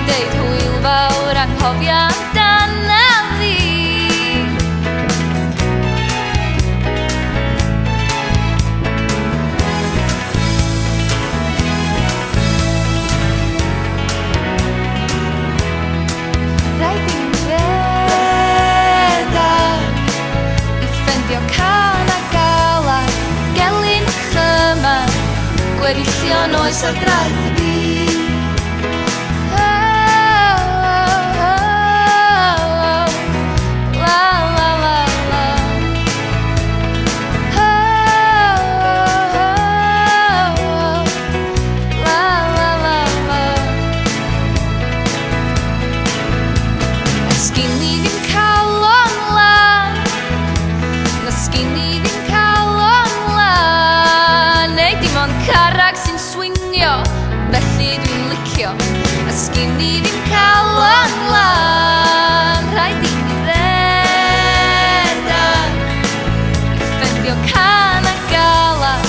deud hwyl fawr anghofia amdanaf fi. Rhaid i'n redeg i ffeindio can a galar, gelyn, chymar, gweddillion oes ar draeth y byd. Sgin i ddim Calon Lan, na sgin i ddim Calon Lan, neu dim ond carreg sy'n swingio, felly dwi'n licio. A sgin i ddim Calon Lan, rhaid i mi redeg i ffeindio can a galar,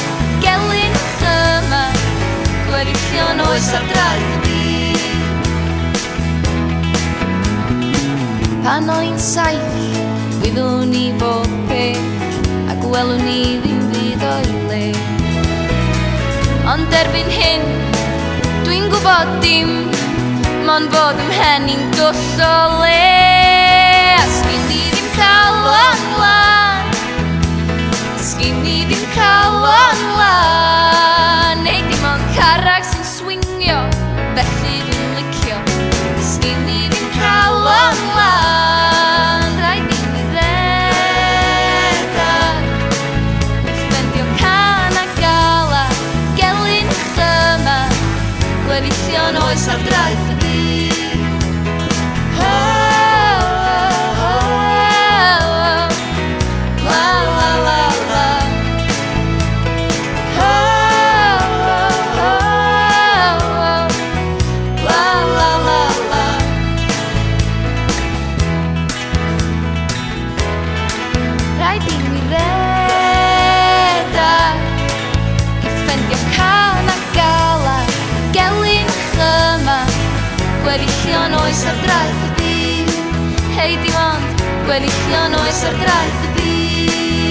gelyn, chymar, gweddillion oes ar draeth y byd. Pan o'n saith, wyddwn i bob peth, a gwelwn ni ddim byd o'i le. Ond erbyn hyn, dwi'n gwybod dim, mond fod ymhen i'n dwll o le. A sgin i ddim Calon Lan, sgin i ddim Calon Lan, neu dim ond carreg sy'n swingio, felly dwi'n licio. Sgin i ddim Calon Lan, rhaid i mi redeg i ffeindio can a galar, gelyn, chymar, gweddillion oes ar draeth y byd. La la la la. La la la la. Rhaid i mi redeg i ffeindio can a galar, gelyn, chymar, gweddillion oes ar draeth y byd. Hei dim ond gweddillion oes ar draeth y byd.